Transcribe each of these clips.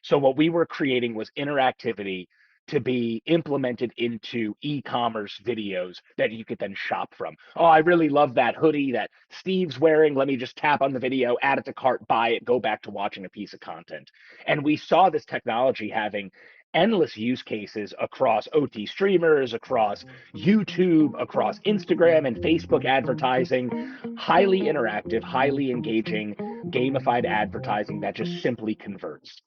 So what we were creating was interactivity to be implemented into e-commerce videos that you could then shop from. Oh, I really love that hoodie that Steve's wearing. Let me just tap on the video, add it to cart, buy it, go back to watching a piece of content. And we saw this technology having endless use cases across OT streamers, across YouTube, across Instagram and Facebook advertising, highly interactive, highly engaging, gamified advertising that just simply converts.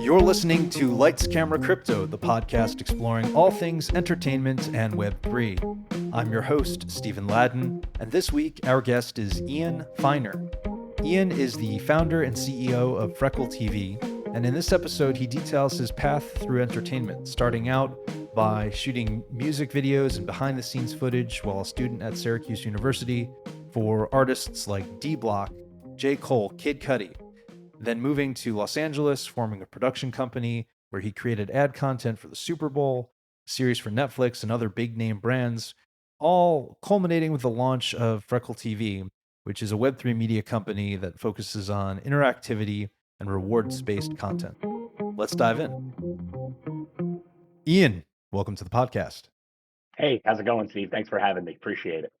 You're listening to Lights Camera Crypto, the podcast exploring all things entertainment and Web3. I'm your host, Stephen Ladden, and this week our guest is Ian Feiner. Ian is the founder and CEO of Freckle TV, and in this episode he details his path through entertainment, starting out by shooting music videos and behind-the-scenes footage while a student at Syracuse University for artists like D-Block, J. Cole, Kid Cudi, then moving to Los Angeles, forming a production company where he created ad content for the Super Bowl, series for Netflix and other big-name brands, all culminating with the launch of Freckle TV, which is a Web3 media company that focuses on interactivity and rewards-based content. Let's dive in. Ian, welcome to the podcast. Hey, how's it going, Steve? Thanks for having me. Appreciate it.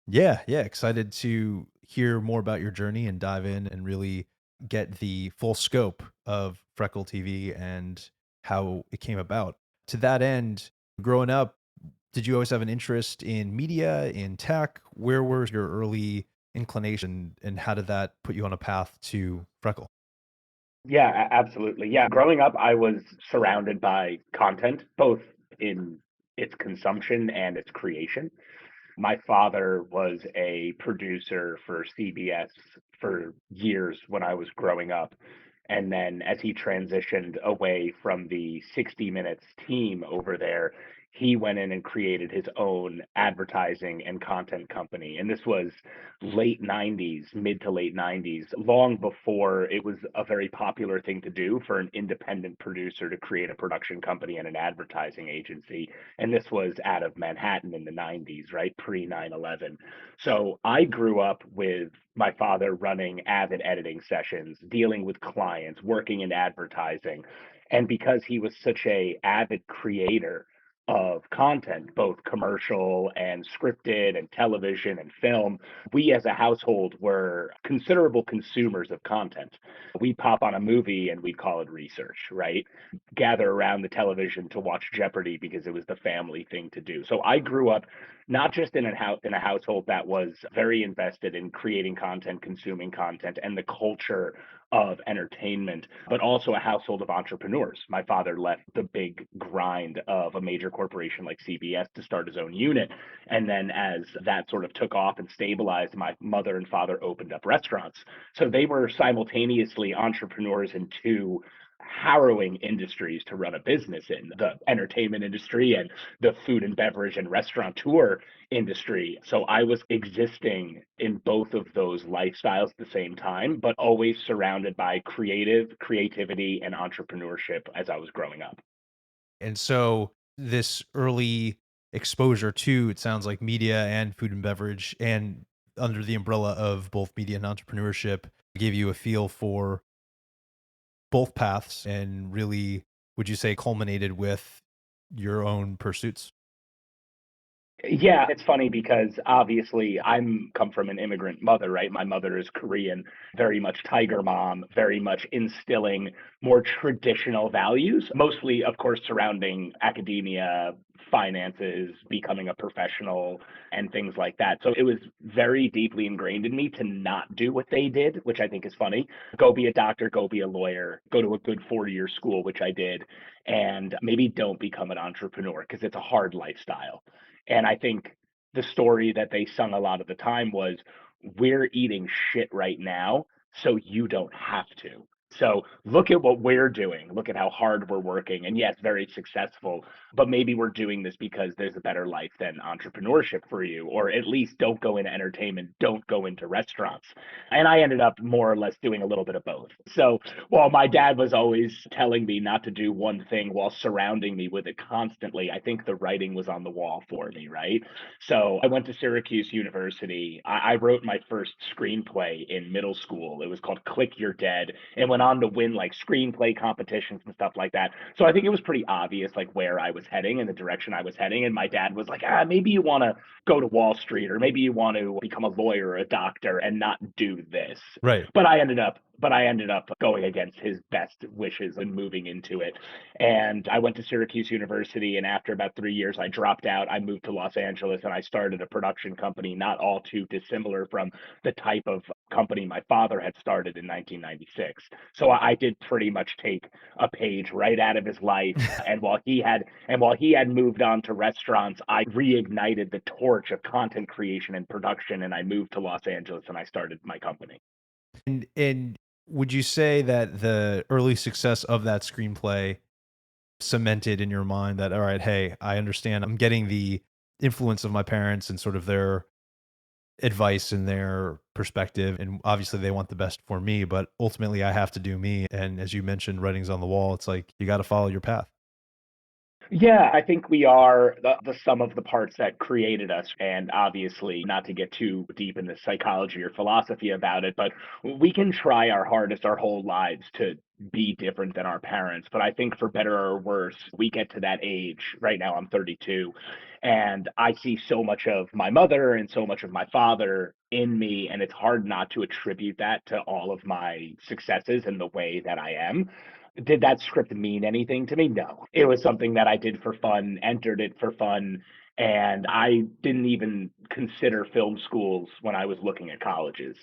Yeah, excited to hear more about your journey and dive in and really get the full scope of Freckle TV and how it came about. To that end, growing up, did you always have an interest in media, in tech? Where was your early inclination and how did that put you on a path to Freckle? Yeah, absolutely. Yeah, growing up, I was surrounded by content, both in its consumption and its creation. My father was a producer for CBS for years when I was growing up. And then as he transitioned away from the 60 Minutes team over there, he went in and created his own advertising and content company. And this was late 90s, mid to late 90s, long before it was a very popular thing to do for an independent producer to create a production company and an advertising agency. And this was out of Manhattan in the 90s, right? Pre 9/11. So I grew up with my father running avid editing sessions, dealing with clients, working in advertising. And because he was such a avid creator of content, both commercial and scripted and television and film, we as a household were considerable consumers of content. We'd pop on a movie and we'd call it research, right? Gather around the television to watch Jeopardy because it was the family thing to do. So I grew up not just in a household that was very invested in creating content, consuming content, and the culture of entertainment, but also a household of entrepreneurs. My father left the big grind of a major corporation like CBS to start his own unit. And then as that sort of took off and stabilized, my mother and father opened up restaurants. So they were simultaneously entrepreneurs in two harrowing industries to run a business in, the entertainment industry and the food and beverage and restaurateur industry. So I was existing in both of those lifestyles at the same time, but always surrounded by creativity, and entrepreneurship as I was growing up. And so this early exposure to, it sounds like, media and food and beverage and under the umbrella of both media and entrepreneurship gave you a feel for both paths and really, would you say, culminated with your own pursuits? Yeah, it's funny because obviously I'm come from an immigrant mother, right? My mother is Korean, very much tiger mom, very much instilling more traditional values, mostly, of course, surrounding academia, finances, becoming a professional, and things like that. So it was very deeply ingrained in me to not do what they did, which I think is funny. Go be a doctor, go be a lawyer, go to a good 4-year school, which I did, and maybe don't become an entrepreneur because it's a hard lifestyle. And I think the story that they sung a lot of the time was, we're eating shit right now, so you don't have to. So look at what we're doing. Look at how hard we're working. And yes, very successful, but maybe we're doing this because there's a better life than entrepreneurship for you, or at least don't go into entertainment, don't go into restaurants. And I ended up more or less doing a little bit of both. So while my dad was always telling me not to do one thing while surrounding me with it constantly, I think the writing was on the wall for me, right? So I went to Syracuse University. I wrote my first screenplay in middle school. It was called Click You're Dead. And when went on to win like screenplay competitions and stuff like that. So I think it was pretty obvious like where I was heading and the direction I was heading. And my dad was like, maybe you want to go to Wall Street, or maybe you want to become a lawyer or a doctor and not do this. Right. But I ended up going against his best wishes and moving into it. And I went to Syracuse University, and after about 3 years, I dropped out. I moved to Los Angeles, and I started a production company, not all too dissimilar from the type of company my father had started in 1996. So I did pretty much take a page right out of his life. While he had moved on to restaurants, I reignited the torch of content creation and production, and I moved to Los Angeles and I started my company. And would you say that the early success of that screenplay cemented in your mind that, all right, hey, I understand I'm getting the influence of my parents and sort of their advice and their perspective, and obviously they want the best for me, but ultimately I have to do me, and as you mentioned, writing's on the wall. It's like you got to follow your path. Yeah, I think we are the sum of the parts that created us. And obviously, not to get too deep into psychology or philosophy about it, but we can try our hardest our whole lives to be different than our parents. But I think for better or worse, we get to that age. Right now, I'm 32, and I see so much of my mother and so much of my father in me. And it's hard not to attribute that to all of my successes and the way that I am. Did that script mean anything to me? No. It was something that I did for fun, entered it for fun, and I didn't even consider film schools when I was looking at colleges.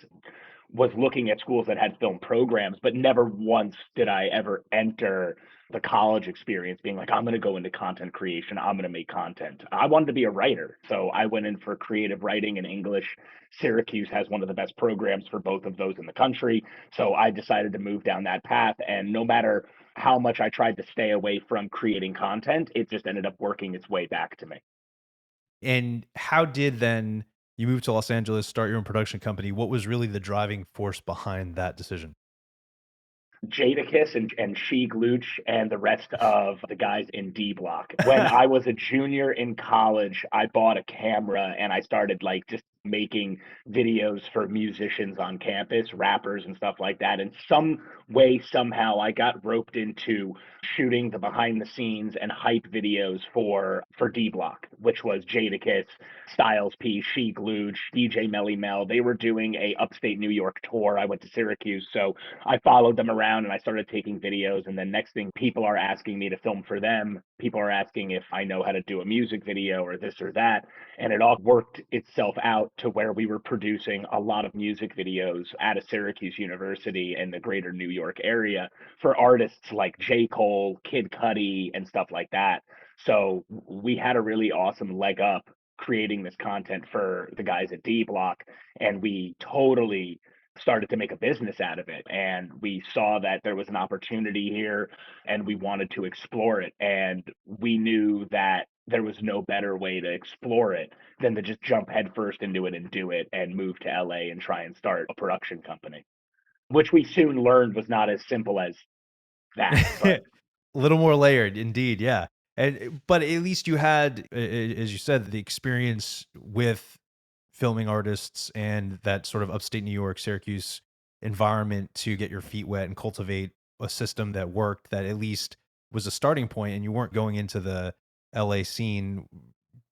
Was looking at schools that had film programs, but never once did I ever enter the college experience being like, I'm going to go into content creation. I'm going to make content. I wanted to be a writer. So I went in for creative writing in English. Syracuse has one of the best programs for both of those in the country. So I decided to move down that path. And no matter how much I tried to stay away from creating content, it just ended up working its way back to me. And how did then you move to Los Angeles, start your own production company? What was really the driving force behind that decision? Jadakiss and Sheek Louch and the rest of the guys in D Block. When I was a junior in college, I bought a camera and I started like just making videos for musicians on campus, rappers and stuff like that. And some way, somehow, I got roped into shooting the behind the scenes and hype videos for D Block, which was Jadakiss, Styles P, Sheek Louch, DJ Melly Mel. They were doing a upstate New York tour. I went to Syracuse, so I followed them around and I started taking videos. And then next thing, people are asking me to film for them. People are asking if I know how to do a music video or this or that. And it all worked itself out to where we were producing a lot of music videos out of Syracuse University and the greater New York area for artists like J. Cole, Kid Cudi, and stuff like that. So we had a really awesome leg up creating this content for the guys at D Block, and we totally started to make a business out of it. And we saw that there was an opportunity here and we wanted to explore it. And we knew that there was no better way to explore it than to just jump headfirst into it and do it and move to LA and try and start a production company, which we soon learned was not as simple as that. But A little more layered, indeed, yeah. And but at least you had, as you said, the experience with filming artists and that sort of upstate New York, Syracuse environment to get your feet wet and cultivate a system that worked, that at least was a starting point, and you weren't going into the LA scene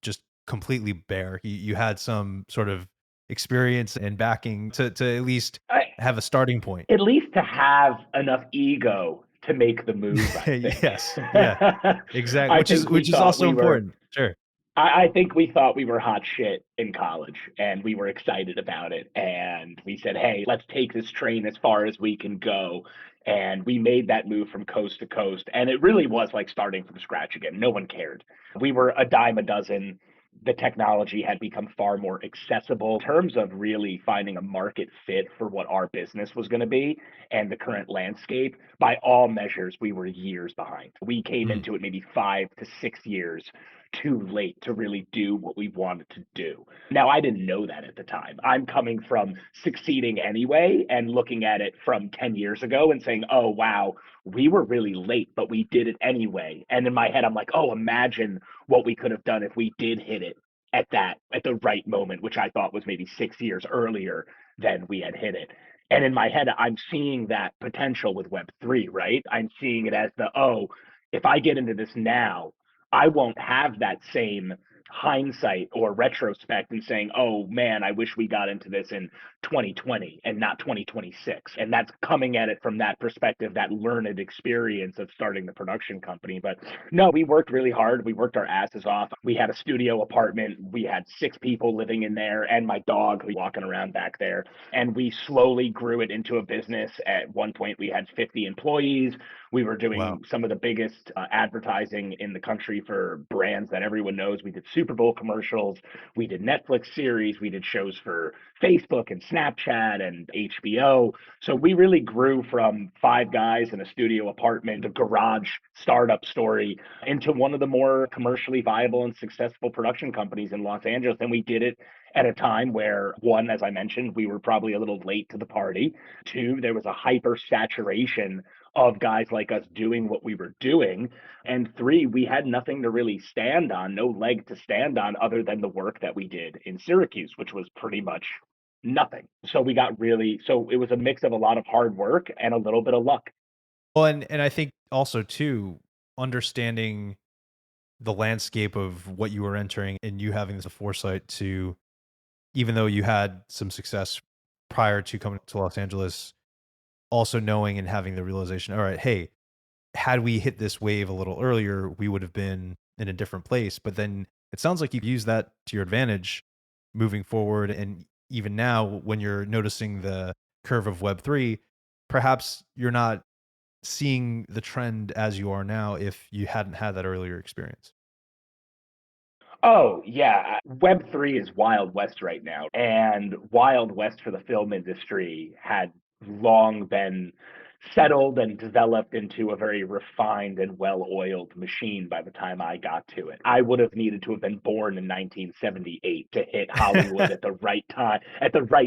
just completely bare. You had some sort of experience and backing to at least I, have a starting point. at least to have enough ego to make the move, I think. Yes, yeah, exactly. I Which is think we which is thought also we were important. Sure. I think we thought we were hot shit in college and we were excited about it. And we said, hey, let's take this train as far as we can go. And we made that move from coast to coast. And it really was like starting from scratch again. No one cared. We were a dime a dozen. The technology had become far more accessible in terms of really finding a market fit for what our business was going to be and the current landscape. By all measures, we were years behind. We came Mm. into it maybe 5 to 6 years too late to really do what we wanted to do. Now, I didn't know that at the time. I'm coming from succeeding anyway and looking at it from 10 years ago and saying, oh, wow, we were really late, but we did it anyway. And in my head, I'm like, oh, imagine what we could have done if we did hit it at the right moment, which I thought was maybe 6 years earlier than we had hit it. And in my head, I'm seeing that potential with Web3, right? I'm seeing it as oh, if I get into this now, I won't have that same hindsight or retrospect and saying, oh man, I wish we got into this in 2020 and not 2026. And that's coming at it from that perspective, that learned experience of starting the production company. But no, we worked really hard. We worked our asses off. We had a studio apartment. We had 6 people living in there and my dog walking around back there. And we slowly grew it into a business. At one point, we had 50 employees. We were Wow. doing some of the biggest advertising in the country for brands that everyone knows. We did Super Bowl commercials. We did Netflix series. We did shows for Facebook and Snapchat and HBO. So we really grew from 5 guys in a studio apartment, a garage startup story, into one of the more commercially viable and successful production companies in Los Angeles. And we did it at a time where, one, as I mentioned, we were probably a little late to the party. Two, there was a hyper saturation of guys like us doing what we were doing. And three, we had nothing to really stand on, no leg to stand on other than the work that we did in Syracuse, which was pretty much nothing. So we got really, so it was a mix of a lot of hard work and a little bit of luck. Well, and I think also too, understanding the landscape of what you were entering and you having the foresight to, even though you had some success prior to coming to Los Angeles, also knowing and having the realization, all right, hey, had we hit this wave a little earlier, we would have been in a different place. But then it sounds like you've used that to your advantage moving forward. And even now, when you're noticing the curve of Web3, perhaps you're not seeing the trend as you are now if you hadn't had that earlier experience. Oh, yeah. Web3 is Wild West right now. And Wild West for the film industry had long been settled and developed into a very refined and well oiled machine by the time I got to it. I would have needed to have been born in 1978 to hit Hollywood at the right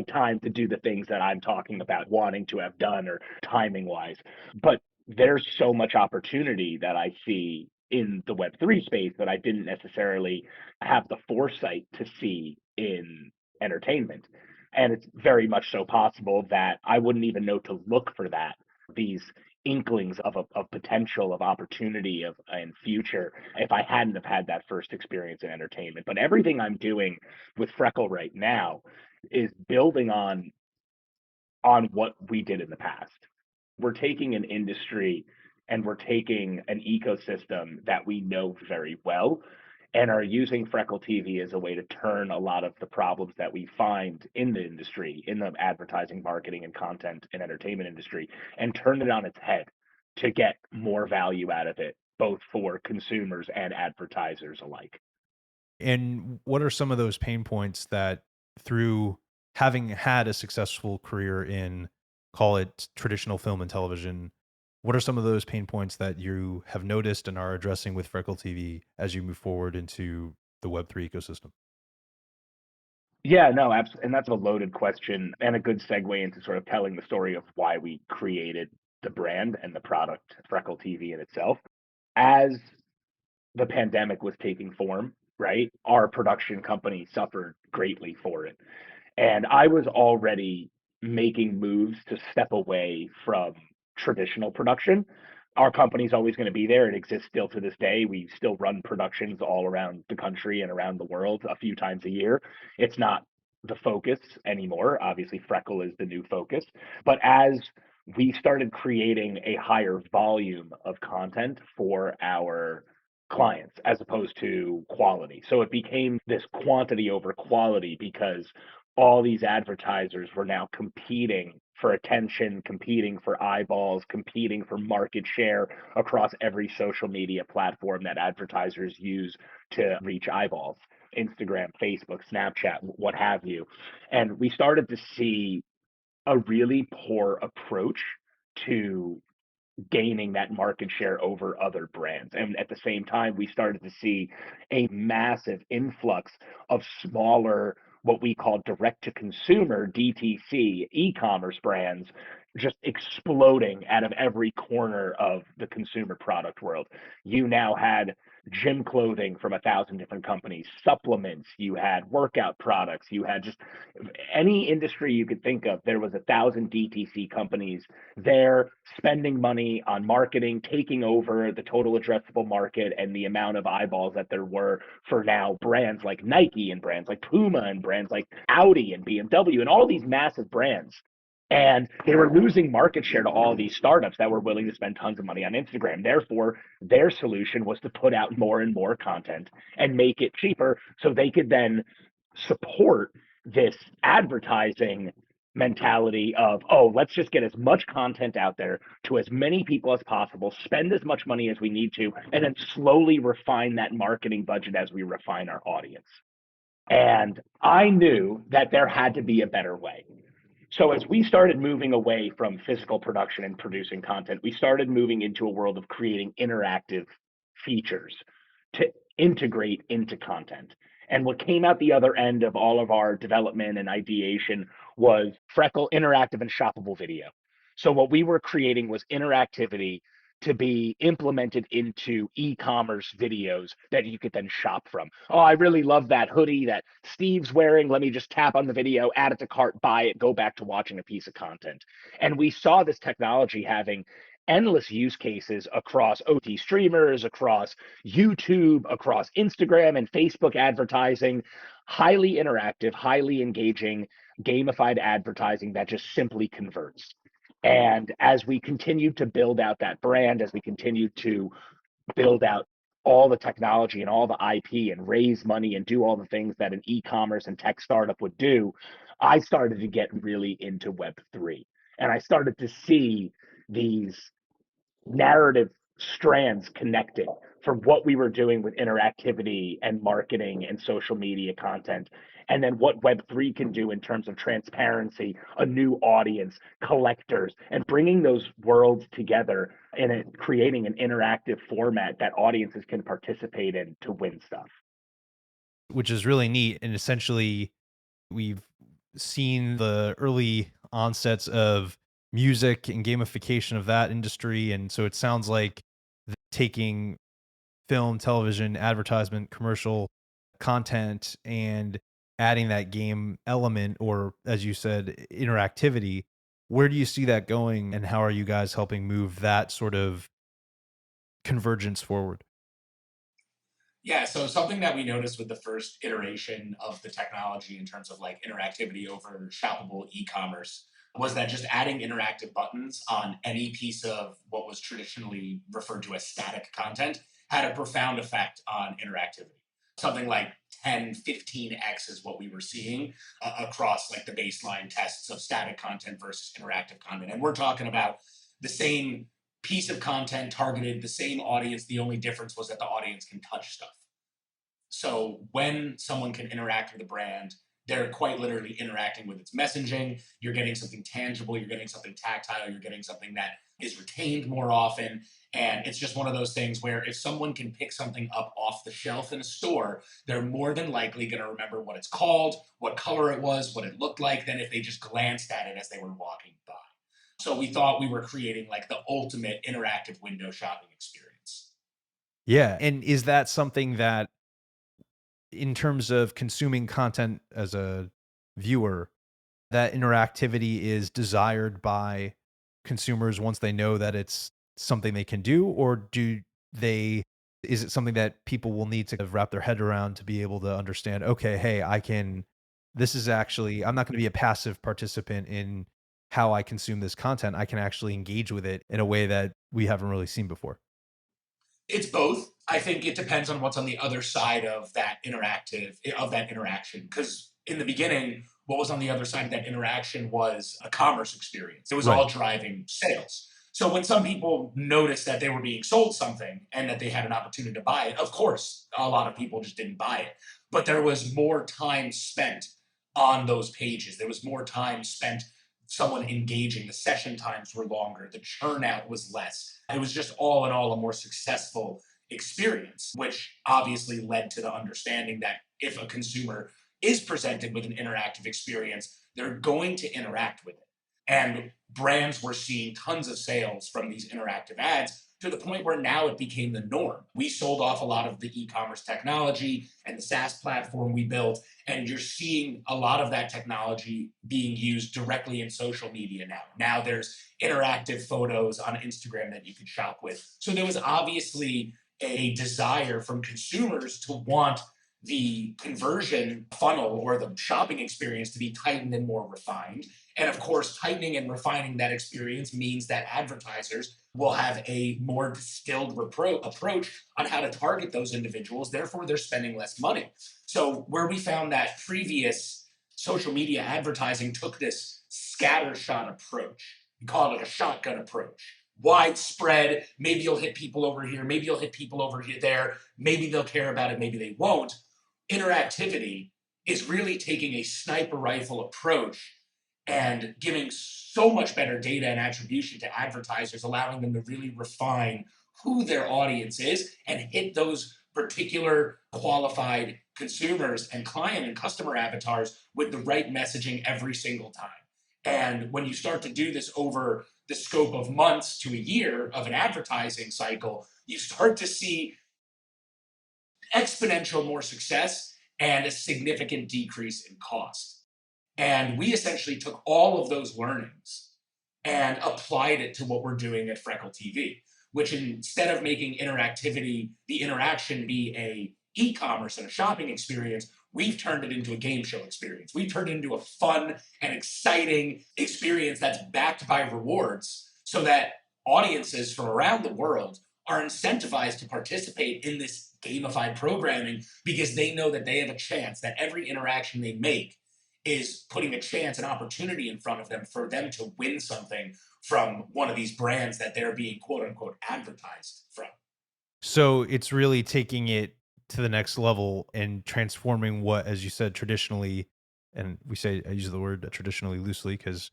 time to do the things that I'm talking about wanting to have done or timing wise. But there's so much opportunity that I see in the Web3 space that I didn't necessarily have the foresight to see in entertainment. And it's very much so possible that I wouldn't even know to look for that, these inklings of potential, of opportunity, of and future, if I hadn't have had that first experience in entertainment. But everything I'm doing with Freckle right now is building on what we did in the past. We're taking an industry and we're taking an ecosystem that we know very well and are using Freckle TV as a way to turn a lot of the problems that we find in the industry, in the advertising, marketing, and content and entertainment industry, and turn it on its head to get more value out of it, both for consumers and advertisers alike. And what are some of those pain points that, through having had a successful career in, call it traditional film and television, what are some of those pain points that you have noticed and are addressing with Freckle TV as you move forward into the Web3 ecosystem? Yeah, no, absolutely. And that's a loaded question and a good segue into sort of telling the story of why we created the brand and the product, Freckle TV in itself. As the pandemic was taking form, right, our production company suffered greatly for it. And I was already making moves to step away from traditional production. Our company's always going to be there. It exists still to this day. We still run productions all around the country and around the world a few times a year. It's not the focus anymore. Obviously, Freckle is the new focus. But as we started creating a higher volume of content for our clients as opposed to quality. So it became this quantity over quality because all these advertisers were now competing for attention, competing for eyeballs, competing for market share across every social media platform that advertisers use to reach eyeballs. Instagram, Facebook, Snapchat, what have you. And we started to see a really poor approach to gaining that market share over other brands. And at the same time, we started to see a massive influx of smaller, what we call direct to consumer DTC e commerce brands just exploding out of every corner of the consumer product world. You now had gym clothing from 1,000 different companies, supplements, you had workout products, you had just any industry you could think of. There was 1,000 DTC companies there spending money on marketing, taking over the total addressable market and the amount of eyeballs that there were for now brands like Nike and brands like Puma and brands like Audi and BMW and all these massive brands. And they were losing market share to all these startups that were willing to spend tons of money on Instagram. Therefore, their solution was to put out more and more content and make it cheaper so they could then support this advertising mentality of, oh, let's just get as much content out there to as many people as possible, spend as much money as we need to, and then slowly refine that marketing budget as we refine our audience. And I knew that there had to be a better way. So as we started moving away from physical production and producing content, we started moving into a world of creating interactive features to integrate into content. And what came out the other end of all of our development and ideation was Freckle interactive and shoppable video. So what we were creating was interactivity to be implemented into e-commerce videos that you could then shop from. Oh, I really love that hoodie that Steve's wearing. Let me just tap on the video, add it to cart, buy it, go back to watching a piece of content. And we saw this technology having endless use cases across OT streamers, across YouTube, across Instagram and Facebook advertising, highly interactive, highly engaging, gamified advertising that just simply converts. And as we continue to build out that brand, as we continue to build out all the technology and all the IP and raise money and do all the things that an e-commerce and tech startup would do, I started to get really into Web3. And I started to see these narrative strands connecting from what we were doing with interactivity and marketing and social media content, and then what Web3 can do in terms of transparency, a new audience, collectors, and bringing those worlds together in creating an interactive format that audiences can participate in to win stuff. which is really neat. And essentially, we've seen the early onsets of music and gamification of that industry. And so it sounds like taking film, television, advertisement, commercial content and adding that game element, or as you said, interactivity. Where do you see that going, and how are you guys helping move that sort of convergence forward? Yeah, so something that we noticed with the first iteration of the technology in terms of like interactivity over shoppable e-commerce was that just adding interactive buttons on any piece of what was traditionally referred to as static content had a profound effect on interactivity. Something like 10, 15x is what we were seeing across like the baseline tests of static content versus interactive content. And we're talking about the same piece of content targeted the same audience. The only difference was that the audience can touch stuff. So when someone can interact with a brand, they're quite literally interacting with its messaging. You're getting something tangible, you're getting something tactile, you're getting something that is retained more often. And it's just one of those things where if someone can pick something up off the shelf in a store, they're more than likely going to remember what it's called, what color it was, what it looked like, than if they just glanced at it as they were walking by. So we thought we were creating like the ultimate interactive window shopping experience. Yeah. And is that something that, in terms of consuming content as a viewer, that interactivity is desired by consumers once they know that it's something they can do? Or they, is it something that people will need to kind of wrap their head around to be able to understand, okay, hey, this is actually, I'm not going to be a passive participant in how I consume this content. I can actually engage with it in a way that we haven't really seen before. It's both. I think it depends on what's on the other side of that interaction. Because in the beginning, what was on the other side of that interaction was a commerce experience. It was Right. all driving sales. So when some people noticed that they were being sold something and that they had an opportunity to buy it, of course, a lot of people just didn't buy it. But there was more time spent on those pages. There was more time spent someone engaging. The session times were longer. The churn out was less. It was just all in all a more successful experience, which obviously led to the understanding that if a consumer is presented with an interactive experience, they're going to interact with it. And brands were seeing tons of sales from these interactive ads to the point where now it became the norm. We sold off a lot of the e-commerce technology and the SaaS platform we built, and you're seeing a lot of that technology being used directly in social media now. Now there's interactive photos on Instagram that you can shop with. So there was obviously a desire from consumers to want the conversion funnel or the shopping experience to be tightened and more refined. And of course, tightening and refining that experience means that advertisers will have a more distilled approach on how to target those individuals. Therefore, they're spending less money. So, where we found that previous social media advertising took this scattershot approach, we call it a shotgun approach. Widespread, maybe you'll hit people over here, maybe you'll hit people over here, there, maybe they'll care about it, maybe they won't. Interactivity is really taking a sniper rifle approach and giving so much better data and attribution to advertisers, allowing them to really refine who their audience is and hit those particular qualified consumers and client and customer avatars with the right messaging every single time. And when you start to do this over the scope of months to a year of an advertising cycle, you start to see exponential more success and a significant decrease in cost. And we essentially took all of those learnings and applied it to what we're doing at Freckle TV, which instead of making interactivity, the interaction be a e-commerce and a shopping experience, we've turned it into a game show experience. We've turned it into a fun and exciting experience that's backed by rewards so that audiences from around the world are incentivized to participate in this gamified programming because they know that they have a chance, that every interaction they make is putting a chance, an opportunity in front of them for them to win something from one of these brands that they're being quote unquote advertised from. So it's really taking it to the next level and transforming what, as you said, traditionally, and I use the word traditionally loosely because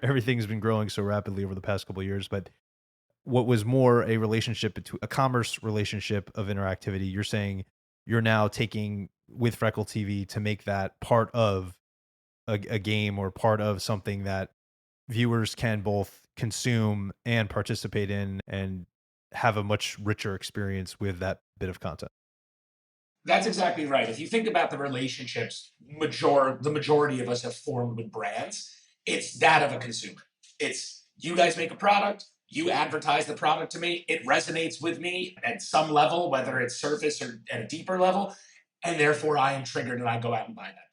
everything's been growing so rapidly over the past couple of years, but what was more a relationship between a commerce relationship of interactivity, you're saying you're now taking with Freckle TV to make that part of a game or part of something that viewers can both consume and participate in and have a much richer experience with that bit of content. That's exactly right. If you think about the relationships the majority of us have formed with brands, it's that of a consumer. It's you guys make a product, you advertise the product to me, it resonates with me at some level, whether it's surface or at a deeper level, and therefore I am triggered and I go out and buy that product.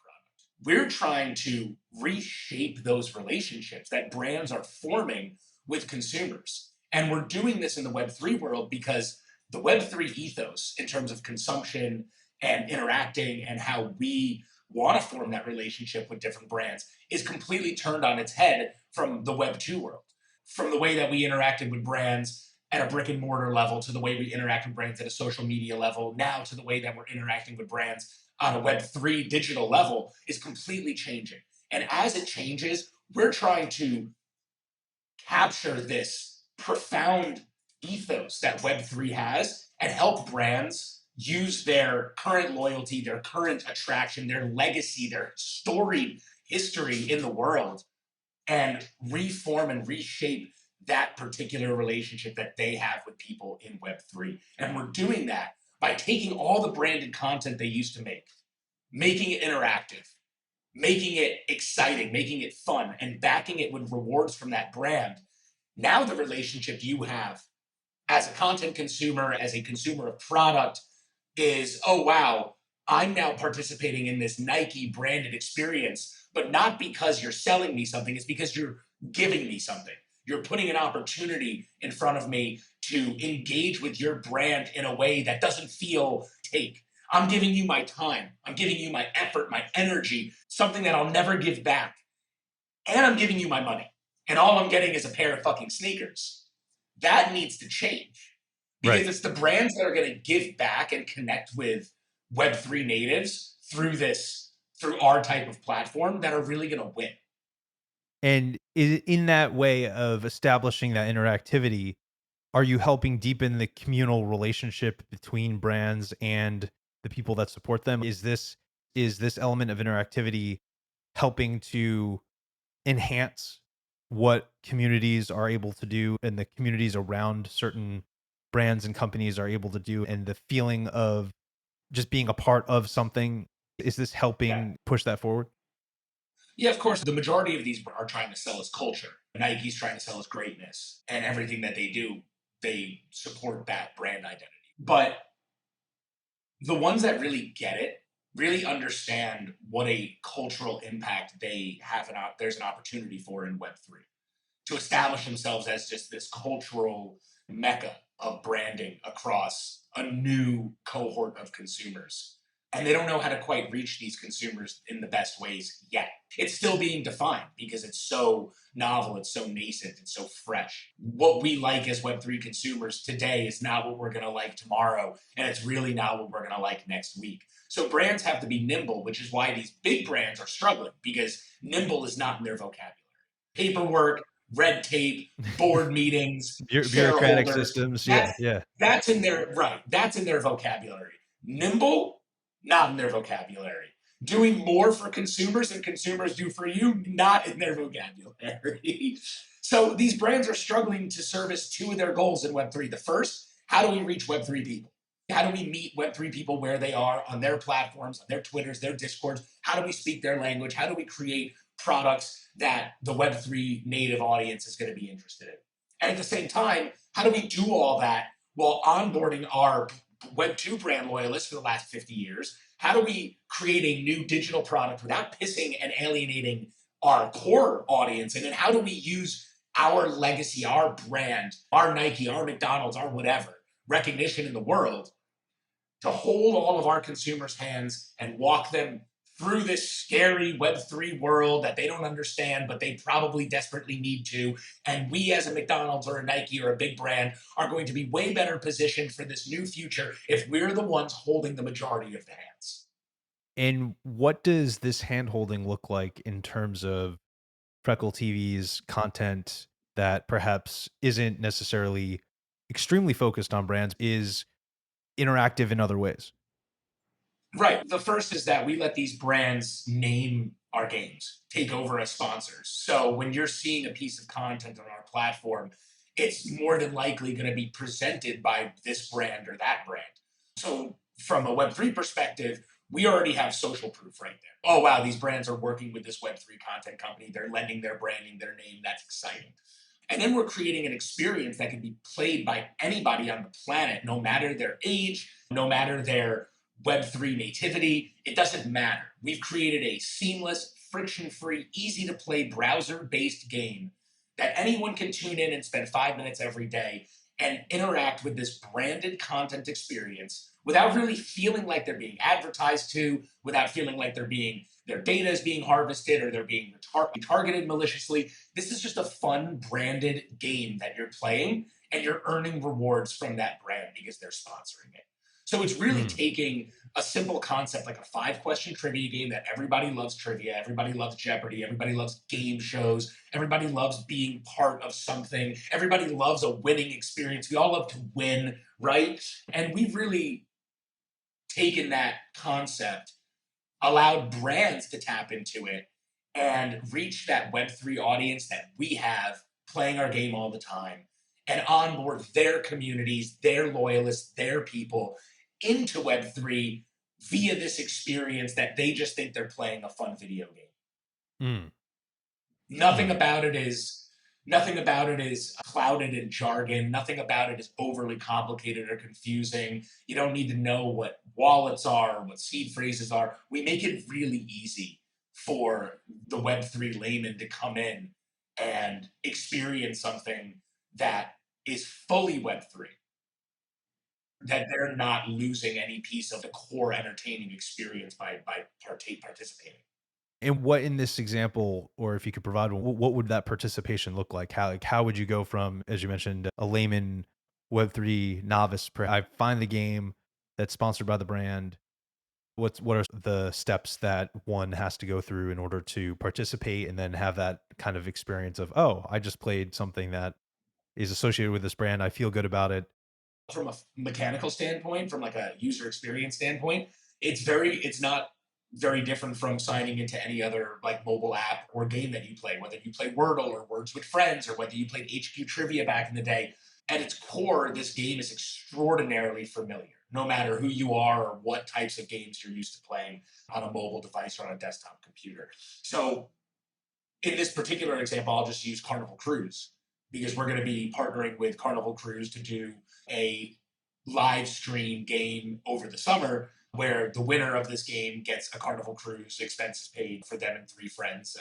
We're trying to reshape those relationships that brands are forming with consumers. And we're doing this in the Web3 world because the Web3 ethos, in terms of consumption and interacting and how we want to form that relationship with different brands, is completely turned on its head from the Web2 world. From the way that we interacted with brands at a brick and mortar level to the way we interact with brands at a social media level, now to the way that we're interacting with brands on a Web3 digital level is completely changing. And as it changes, we're trying to capture this profound ethos that Web3 has and help brands use their current loyalty, their current attraction, their legacy, their storied history in the world and reform and reshape that particular relationship that they have with people in Web3. And we're doing that by taking all the branded content they used to make, making it interactive, making it exciting, making it fun, and backing it with rewards from that brand. Now, the relationship you have as a content consumer, as a consumer of product, is oh, wow, I'm now participating in this Nike branded experience, but not because you're selling me something, it's because you're giving me something. You're putting an opportunity in front of me to engage with your brand in a way that doesn't feel take. I'm giving you my time. I'm giving you my effort, my energy, something that I'll never give back. And I'm giving you my money. And all I'm getting is a pair of fucking sneakers. That needs to change because Right. it's the brands that are going to give back and connect with Web3 natives through our type of platform that are really going to win. And in that way of establishing that interactivity, are you helping deepen the communal relationship between brands and the people that support them? Is this element of interactivity helping to enhance what communities are able to do and the communities around certain brands and companies are able to do, and the feeling of just being a part of something. Is this Yeah. helping push that forward? Yeah, of course, the majority of these are trying to sell us culture. Nike's trying to sell us greatness, and everything that they do, they support that brand identity. But the ones that really get it really understand what a cultural impact they have there's an opportunity for in Web3 to establish themselves as just this cultural mecca of branding across a new cohort of consumers. And they don't know how to quite reach these consumers in the best ways yet. It's still being defined because it's so novel, it's so nascent, it's so fresh. What we like as Web3 consumers today is not what we're going to like tomorrow, and it's really not what we're going to like next week. So brands have to be nimble, which is why these big brands are struggling because nimble is not in their vocabulary. Paperwork, red tape, board meetings, Bureaucratic shareholders. systems. Yeah, That's yeah. that's in their right. That's in their vocabulary. Nimble, not in their vocabulary. Doing more for consumers than consumers do for you, not in their vocabulary. So these brands are struggling to service two of their goals in Web3. The first, how do we reach Web3 people? How do we meet Web3 people where they are on their platforms, on their Twitters, their Discords? How do we speak their language? How do we create products that the Web3 native audience is going to be interested in? And at the same time, how do we do all that while onboarding our Web2 brand loyalists for the last 50 years? How do we create a new digital product without pissing and alienating our core audience? And then how do we use our legacy, our brand, our Nike, our McDonald's, our whatever recognition in the world to hold all of our consumers' hands and walk them through this scary Web3 world that they don't understand, but they probably desperately need to. And we, as a McDonald's or a Nike or a big brand, are going to be way better positioned for this new future if we're the ones holding the majority of the hands. And what does this handholding look like in terms of Freckle TV's content that perhaps isn't necessarily extremely focused on brands, is interactive in other ways? Right. The first is that we let these brands name our games, take over as sponsors. So when you're seeing a piece of content on our platform, it's more than likely going to be presented by this brand or that brand. So from a Web3 perspective, we already have social proof right there. Oh, wow, these brands are working with this Web3 content company. They're lending their branding, their name. That's exciting. And then we're creating an experience that can be played by anybody on the planet, no matter their age, no matter their Web3 nativity. It doesn't matter. We've created a seamless, friction free, easy to play browser based game that anyone can tune in and spend 5 minutes every day and interact with this branded content experience without really feeling like they're being advertised to, without feeling like their data is being harvested or they're being targeted maliciously. This is just a fun branded game that you're playing and you're earning rewards from that brand because they're sponsoring it. So it's really Mm. taking a simple concept like a 5 question trivia game that everybody loves trivia, everybody loves Jeopardy, everybody loves game shows, everybody loves being part of something, everybody loves a winning experience. We all love to win, right? And we've really taken that concept, allowed brands to tap into it and reach that Web3 audience that we have playing our game all the time and onboard their communities, their loyalists, their people into Web3 via this experience that they just think they're playing a fun video game. Mm. Nothing Mm. about it is nothing about it is clouded in jargon. Nothing about it is overly complicated or confusing. You don't need to know what wallets are, what seed phrases are. We make it really easy for the Web3 layman to come in and experience something that is fully Web3, that they're not losing any piece of the core entertaining experience by participating. And what in this example, or if you could provide one, what would that participation look like? How would you go from, as you mentioned, a layman Web3 novice? I find the game that's sponsored by the brand. What are the steps that one has to go through in order to participate and then have that kind of experience of, oh, I just played something that is associated with this brand. I feel good about it. From a mechanical standpoint, from like a user experience standpoint, it's not very different from signing into any other like mobile app or game that you play, whether you play Wordle or Words with Friends or whether you played HQ Trivia back in the day. At its core, this game is extraordinarily familiar, no matter who you are or what types of games you're used to playing on a mobile device or on a desktop computer. So in this particular example, I'll just use Carnival Cruise because we're going to be partnering with Carnival Cruise to do a live stream game over the summer where the winner of this game gets a Carnival Cruise, expenses paid for them and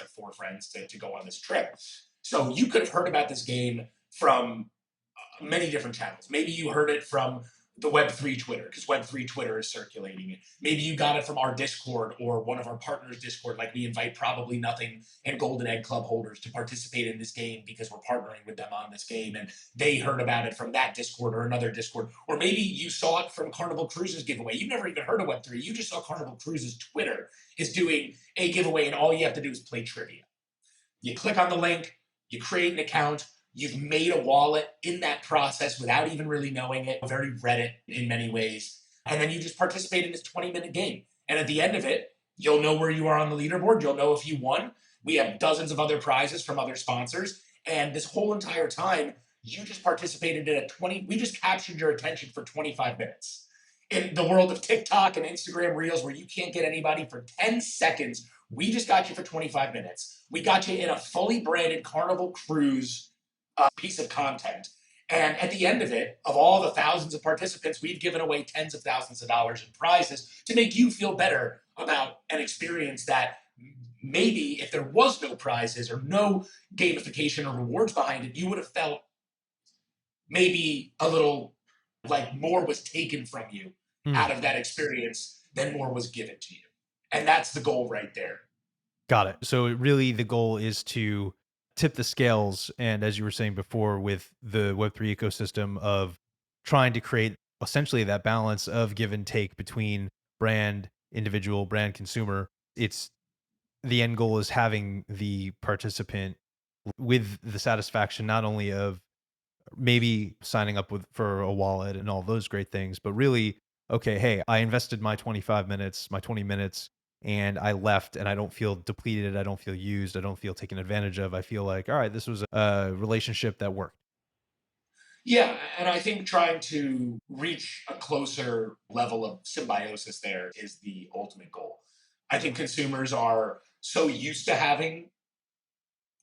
four friends to go on this trip. So you could have heard about this game from many different channels. Maybe you heard it from the Web3 Twitter, because Web3 Twitter is circulating it. Maybe you got it from our Discord or one of our partners' Discord, like we invite Probably Nothing and Golden Egg Club holders to participate in this game because we're partnering with them on this game. And they heard about it from that Discord or another Discord. Or maybe you saw it from Carnival Cruise's giveaway. You've never even heard of Web3. You just saw Carnival Cruise's Twitter is doing a giveaway, and all you have to do is play trivia. You click on the link, you create an account, you've made a wallet in that process without even really knowing it, very Reddit in many ways. And then you just participate in this 20-minute game. And at the end of it, you'll know where you are on the leaderboard. You'll know if you won. We have dozens of other prizes from other sponsors. And this whole entire time, you just participated in we just captured your attention for 25 minutes. In the world of TikTok and Instagram Reels, where you can't get anybody for 10 seconds, we just got you for 25 minutes. We got you in a fully branded Carnival Cruise piece of content. And at the end of it, of all the thousands of participants, we've given away tens of thousands of dollars in prizes to make you feel better about an experience that maybe if there was no prizes or no gamification or rewards behind it, you would have felt maybe a little like more was taken from you out of that experience than more was given to you. And that's the goal right there. Got it. So really the goal is to tip the scales. And as you were saying before, with the Web3 ecosystem of trying to create essentially that balance of give and take between brand, individual, brand, consumer, it's the end goal is having the participant with the satisfaction not only of maybe signing up for a wallet and all those great things, but really, okay, hey, I invested my 25 minutes, my 20 minutes, and I left and I don't feel depleted. I don't feel used. I don't feel taken advantage of. I feel like, all right, this was a relationship that worked. Yeah, and I think trying to reach a closer level of symbiosis there is the ultimate goal. I think consumers are so used to having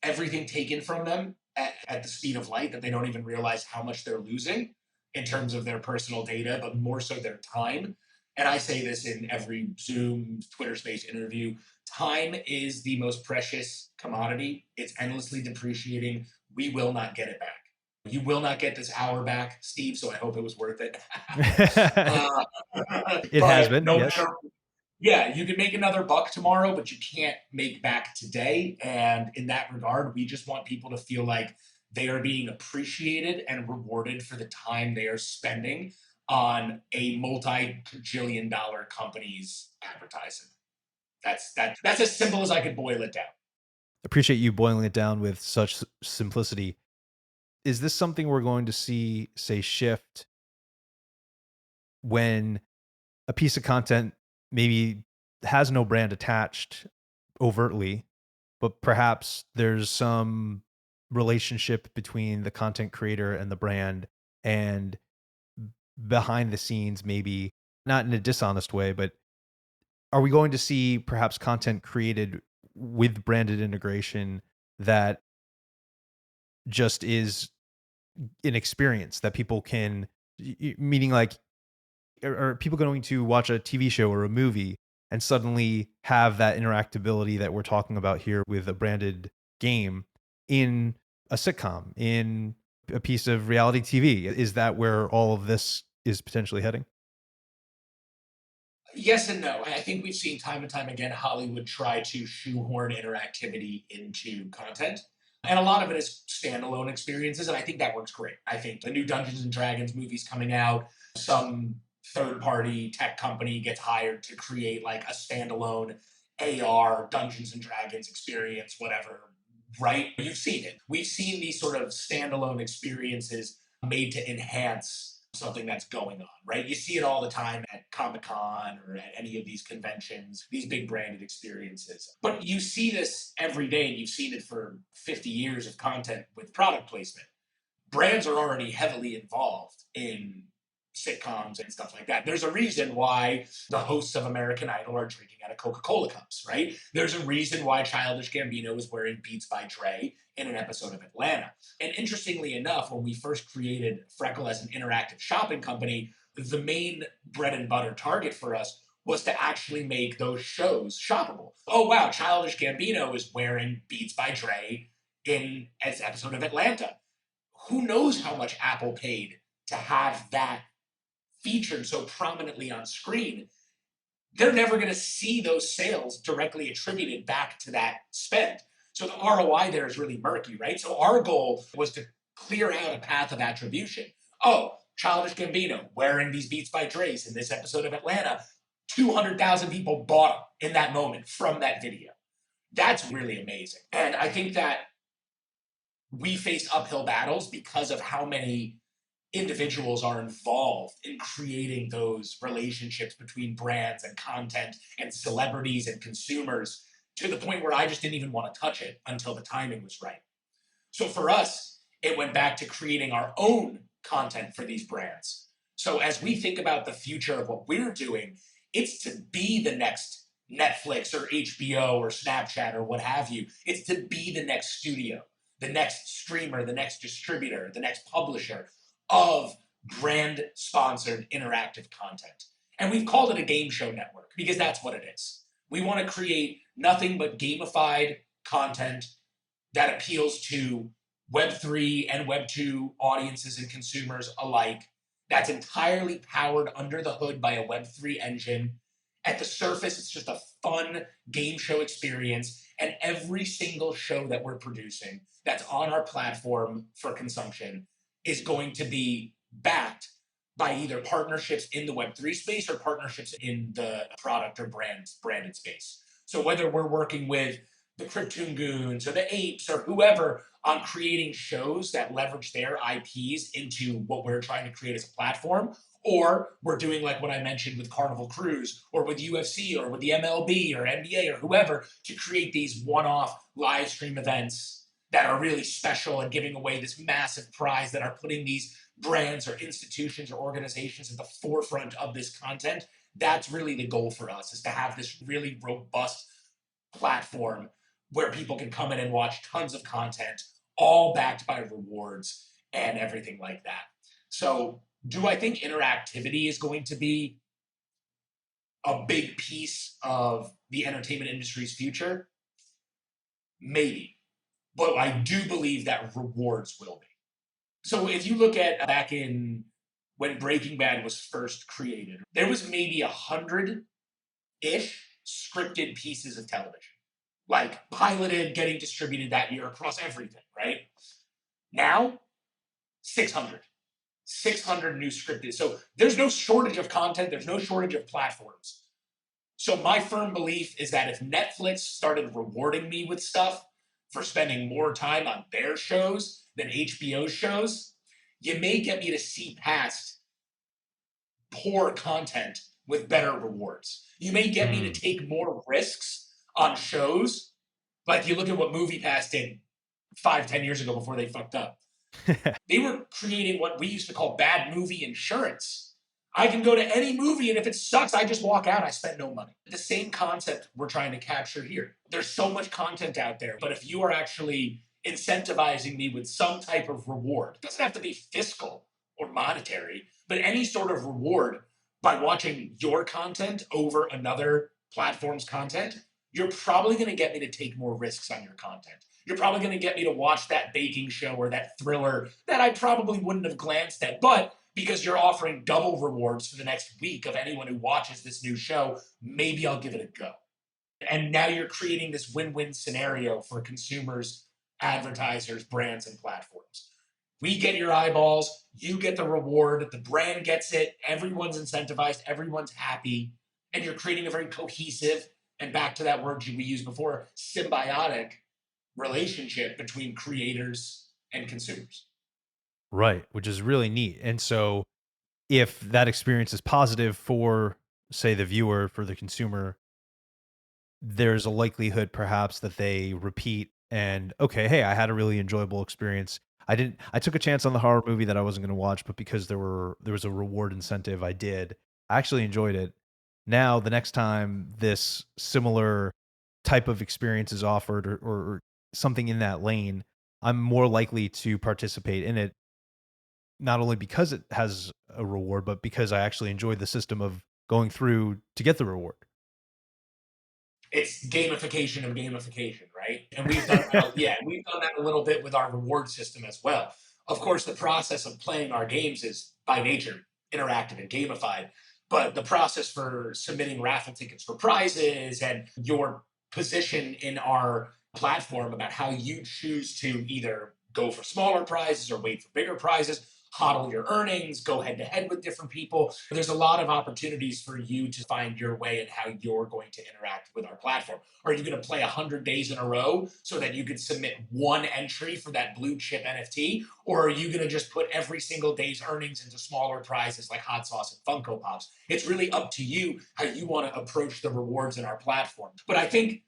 everything taken from them at the speed of light that they don't even realize how much they're losing in terms of their personal data, but more so their time. And I say this in every Zoom, Twitter Space interview. Time is the most precious commodity. It's endlessly depreciating. We will not get it back. You will not get this hour back, Steve, so I hope it was worth it. It has been, no yes. matter, yeah, you can make another buck tomorrow, but you can't make back today. And in that regard, we just want people to feel like they are being appreciated and rewarded for the time they are spending on a multi-gajillion dollar company's advertising. That's as simple as I could boil it down. Appreciate you boiling it down with such simplicity. Is this something we're going to see, say, shift when a piece of content maybe has no brand attached overtly, but perhaps there's some relationship between the content creator and the brand, and behind the scenes, maybe not in a dishonest way, but are we going to see perhaps content created with branded integration that just is an experience that people can, meaning like, are people going to watch a TV show or a movie and suddenly have that interactability that we're talking about here with a branded game in a sitcom, in a piece of reality TV? Is that where all of this is potentially heading? Yes and no. I think we've seen time and time again Hollywood try to shoehorn interactivity into content. And a lot of it is standalone experiences, and I think that works great. I think the new Dungeons and Dragons movies coming out, some third party tech company gets hired to create like a standalone AR Dungeons and Dragons experience, whatever, right? You've seen it. We've seen these sort of standalone experiences made to enhance something that's going on, right? You see it all the time at Comic-Con or at any of these conventions, these big branded experiences. But you see this every day, and you've seen it for 50 years of content with product placement. Brands are already heavily involved in sitcoms and stuff like that. There's a reason why the hosts of American Idol are drinking out of Coca-Cola cups, right? There's a reason why Childish Gambino is wearing Beats by Dre in an episode of Atlanta. And interestingly enough, when we first created Freckle as an interactive shopping company, the main bread and butter target for us was to actually make those shows shoppable. Oh wow, Childish Gambino is wearing Beats by Dre in an episode of Atlanta. Who knows how much Apple paid to have that featured so prominently on screen? They're never going to see those sales directly attributed back to that spend. So the ROI there is really murky, right? So our goal was to clear out a path of attribution. Oh, Childish Gambino wearing these Beats by Dre's in this episode of Atlanta, 200,000 people bought them in that moment from that video. That's really amazing. And I think that we face uphill battles because of how many individuals are involved in creating those relationships between brands and content and celebrities and consumers, to the point where I just didn't even want to touch it until the timing was right. So for us, it went back to creating our own content for these brands. So as we think about the future of what we're doing, it's to be the next Netflix or HBO or Snapchat or what have you. It's to be the next studio, the next streamer, the next distributor, the next publisher of brand sponsored interactive content. And we've called it a game show network because that's what it is. We want to create nothing but gamified content that appeals to Web3 and Web2 audiences and consumers alike. That's entirely powered under the hood by a Web3 engine. At the surface, it's just a fun game show experience. And every single show that we're producing that's on our platform for consumption is going to be backed by either partnerships in the Web3 space or partnerships in the product or branded space. So whether we're working with the Cryptoon Goons or the Apes or whoever on creating shows that leverage their IPs into what we're trying to create as a platform, or we're doing like what I mentioned with Carnival Cruise or with UFC or with the MLB or NBA or whoever to create these one-off live stream events that are really special and giving away this massive prize that are putting these brands or institutions or organizations at the forefront of this content. That's really the goal for us, is to have this really robust platform where people can come in and watch tons of content, all backed by rewards and everything like that. So do I think interactivity is going to be a big piece of the entertainment industry's future? Maybe. But I do believe that rewards will be. So if you look at back in when Breaking Bad was first created, there was maybe 100-ish scripted pieces of television, like piloted, getting distributed that year across everything, right? Now, 600. 600 new scripted. So there's no shortage of content. There's no shortage of platforms. So my firm belief is that if Netflix started rewarding me with stuff for spending more time on their shows than HBO's shows, you may get me to see past poor content with better rewards. You may get me to take more risks on shows. Like you look at what MoviePass did 5-10 years ago before they fucked up. They were creating what we used to call bad movie insurance. I can go to any movie, and if it sucks, I just walk out. I spend no money. The same concept we're trying to capture here. There's so much content out there, but if you are actually incentivizing me with some type of reward, it doesn't have to be fiscal or monetary, but any sort of reward by watching your content over another platform's content, you're probably going to get me to take more risks on your content. You're probably going to get me to watch that baking show or that thriller that I probably wouldn't have glanced at. But because you're offering double rewards for the next week of anyone who watches this new show, maybe I'll give it a go. And now you're creating this win-win scenario for consumers, advertisers, brands, and platforms. We get your eyeballs, you get the reward, the brand gets it, everyone's incentivized, everyone's happy, and you're creating a very cohesive, and back to that word we used before, symbiotic relationship between creators and consumers. Right, which is really neat. And so if that experience is positive for, say, the viewer, for the consumer, there's a likelihood perhaps that they repeat and, okay, hey, I had a really enjoyable experience. I took a chance on the horror movie that I wasn't going to watch, but because there was a reward incentive, I did. I actually enjoyed it. Now, the next time this similar type of experience is offered, or something in that lane, I'm more likely to participate in it, not only because it has a reward, but because I actually enjoyed the system of going through to get the reward. It's gamification of gamification, right? And we've done that, yeah, we've done that a little bit with our reward system as well. Of course, the process of playing our games is by nature interactive and gamified, but the process for submitting raffle tickets for prizes and your position in our platform about how you choose to either go for smaller prizes or wait for bigger prizes, hodl your earnings, go head to head with different people. There's a lot of opportunities for you to find your way and how you're going to interact with our platform. Are you going to play 100 days in a row so that you can submit one entry for that blue chip NFT? Or are you going to just put every single day's earnings into smaller prizes like hot sauce and Funko Pops? It's really up to you how you want to approach the rewards in our platform. But I think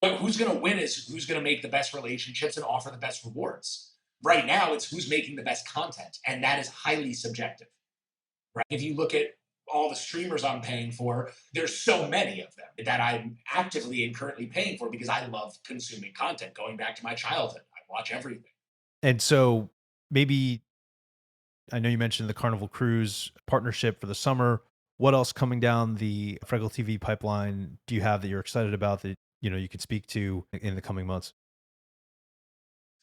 who's going to win is who's going to make the best relationships and offer the best rewards. Right now, it's who's making the best content, and that is highly subjective. Right? If you look at all the streamers I'm paying for, there's so many of them that I'm actively and currently paying for because I love consuming content. Going back to my childhood, I watch everything. And so maybe, I know you mentioned the Carnival Cruise partnership for the summer. What else coming down the Freckle TV pipeline do you have that you're excited about that you could speak to in the coming months?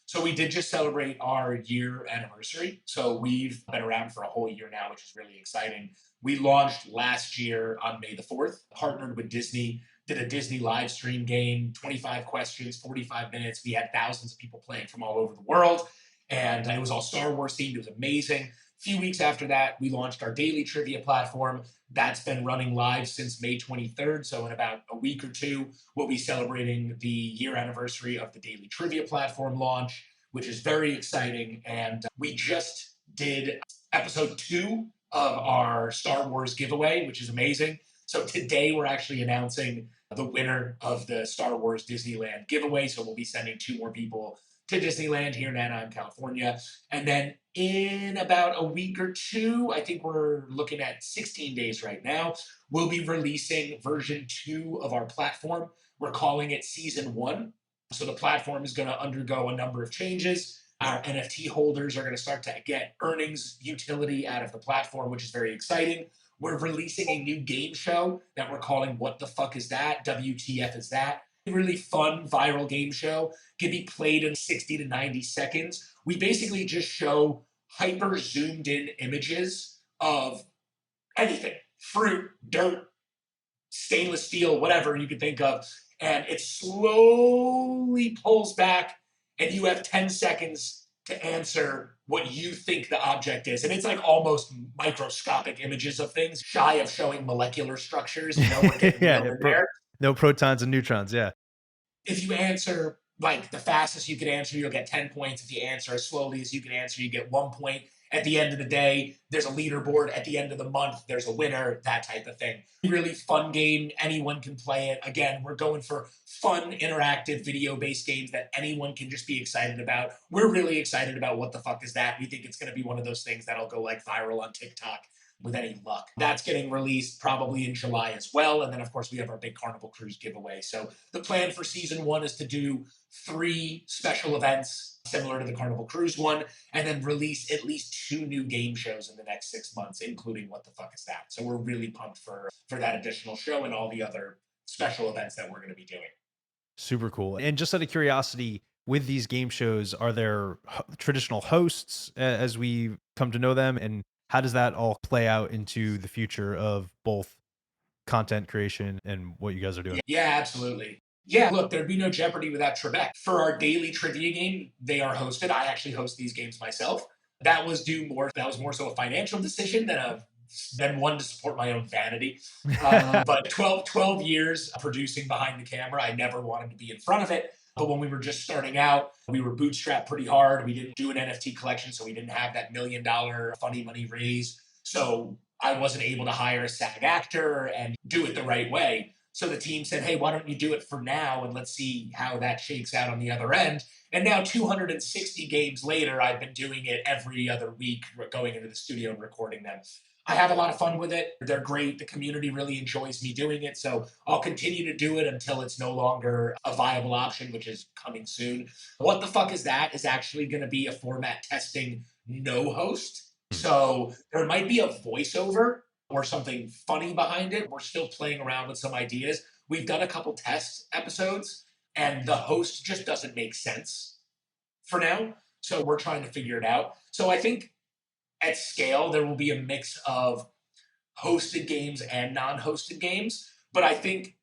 So we did just celebrate our year anniversary. So we've been around for a whole year now, which is really exciting. We launched last year on May the 4th, partnered with Disney, did a Disney live stream game, 25 questions, 45 minutes. We had thousands of people playing from all over the world. And it was all Star Wars themed. It was amazing. A few weeks after that, we launched our daily trivia platform. That's been running live since May 23rd. So in about a week or two, we'll be celebrating the year anniversary of the daily trivia platform launch, which is very exciting. And we just did episode 2 of our Star Wars giveaway, which is amazing. So today we're actually announcing the winner of the Star Wars Disneyland giveaway. So we'll be sending 2 more people to Disneyland here in Anaheim, California. And then in about a week or two, I think we're looking at 16 days right now, we'll be releasing version 2 of our platform. We're calling it season 1. So the platform is going to undergo a number of changes. Our NFT holders are going to start to get earnings utility out of the platform, which is very exciting. We're releasing a new game show that we're calling What the Fuck Is That? WTF Is That? Really fun viral game show, can be played in 60 to 90 seconds. We basically just show hyper zoomed in images of anything, fruit, dirt, stainless steel, whatever you could think of. And it slowly pulls back, and you have 10 seconds to answer what you think the object is. And it's like almost microscopic images of things, shy of showing molecular structures. We're getting Yeah, real in there. no protons and neutrons. Yeah. If you answer like the fastest you can answer, you'll get 10 points. If you answer as slowly as you can answer, you get 1 point. At the end of the day, there's a leaderboard. At the end of the month, there's a winner, that type of thing. Really fun game. Anyone can play it. Again, we're going for fun, interactive, video-based games that anyone can just be excited about. We're really excited about What the Fuck Is That? We think it's going to be one of those things that'll go like viral on TikTok with any luck. That's getting released probably in July as well. And then, of course, we have our big Carnival Cruise giveaway. So the plan for season 1 is to do 3 special events similar to the Carnival Cruise one, and then release at least 2 new game shows in the next 6 months, including What the Fuck Is That? So we're really pumped for that additional show and all the other special events that we're going to be doing. Super cool. And just out of curiosity, with these game shows, are there traditional hosts as we come to know them? And how does that all play out into the future of both content creation and what you guys are doing? Yeah, absolutely. Yeah, look, there'd be no Jeopardy without Trebek. For our daily trivia game, they are hosted. I actually host these games myself. That was more so a financial decision than one to support my own vanity. But 12 years producing behind the camera, I never wanted to be in front of it. But when we were just starting out, we were bootstrapped pretty hard. We didn't do an NFT collection, so we didn't have that $1 million funny money raise. So I wasn't able to hire a SAG actor and do it the right way. So the team said, hey, why don't you do it for now and let's see how that shakes out on the other end. And now 260 games later, I've been doing it every other week, going into the studio and recording them. I have a lot of fun with it. They're great. The community really enjoys me doing it. So I'll continue to do it until it's no longer a viable option, which is coming soon. What the Fuck Is That is actually going to be a format testing no host. So there might be a voiceover or something funny behind it. We're still playing around with some ideas. We've done a couple test episodes and the host just doesn't make sense for now. So we're trying to figure it out. So I think at scale, there will be a mix of hosted games and non-hosted games. But I think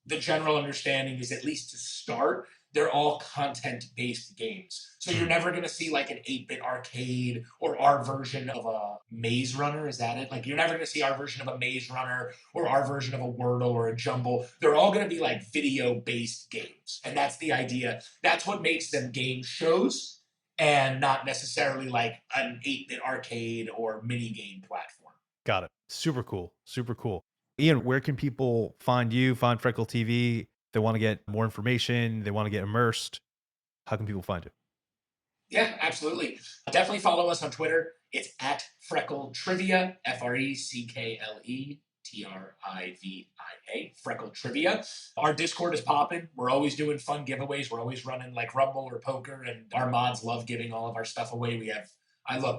the general understanding is, at least to start, they're all content-based games. So you're never going to see like an 8-bit arcade or our version of a Maze Runner. Is that it? Like, you're never going to see our version of a Maze Runner or our version of a Wordle or a Jumble. They're all going to be like video-based games. And that's the idea. That's what makes them game shows and not necessarily like an 8-bit arcade or mini game platform. Got it. Super cool. Super cool. Ian, where can people find you, find Freckle TV? They want to get more information, they want to get immersed. How can people find you? Yeah, absolutely. Definitely follow us on Twitter. It's at Freckle Trivia, FreckleTrivia, Freckle Trivia. Our Discord is popping. We're always doing fun giveaways. We're always running like Rumble or poker, and our mods love giving all of our stuff away.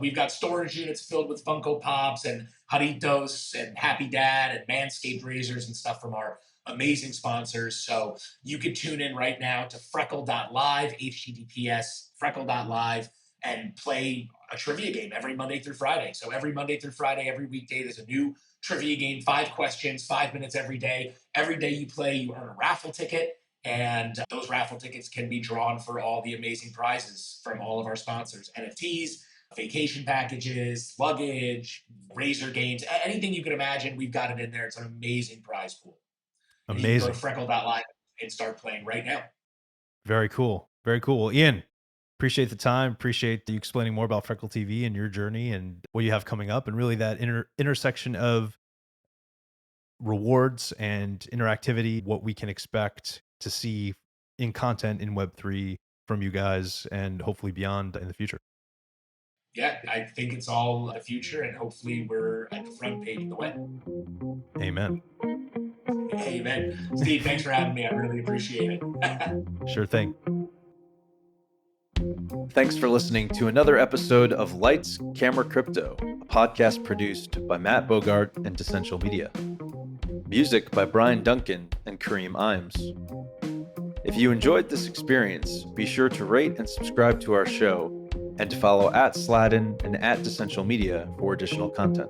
We've got storage units filled with Funko Pops and Haritos and Happy Dad and Manscaped razors and stuff from our amazing sponsors. So you can tune in right now to freckle.live, HTTPS, freckle.live, and play a trivia game every Monday through Friday. So every Monday through Friday, every weekday, there's a new trivia game, 5 questions, 5 minutes every day. Every day you play, you earn a raffle ticket. And those raffle tickets can be drawn for all the amazing prizes from all of our sponsors: NFTs, vacation packages, luggage, razor games, anything you can imagine. We've got it in there. It's an amazing prize pool. Amazing. You can go to freckle.live and start playing right now. Very cool. Very cool. Well, Ian, appreciate the time. Appreciate you explaining more about Freckle TV and your journey and what you have coming up, and really that intersection of rewards and interactivity, what we can expect to see in content in Web3 from you guys, and hopefully beyond in the future. Yeah, I think it's all the future, and hopefully we're at the front page of the web. Amen. Amen. Steve, thanks for having me. I really appreciate it. Sure thing. Thanks for listening to another episode of Lights, Camera, Crypto, a podcast produced by Matt Bogart and Decential Media. Music by Brian Duncan and Kareem Imes. If you enjoyed this experience, be sure to rate and subscribe to our show, and to follow @Sladden and @Decential Media for additional content.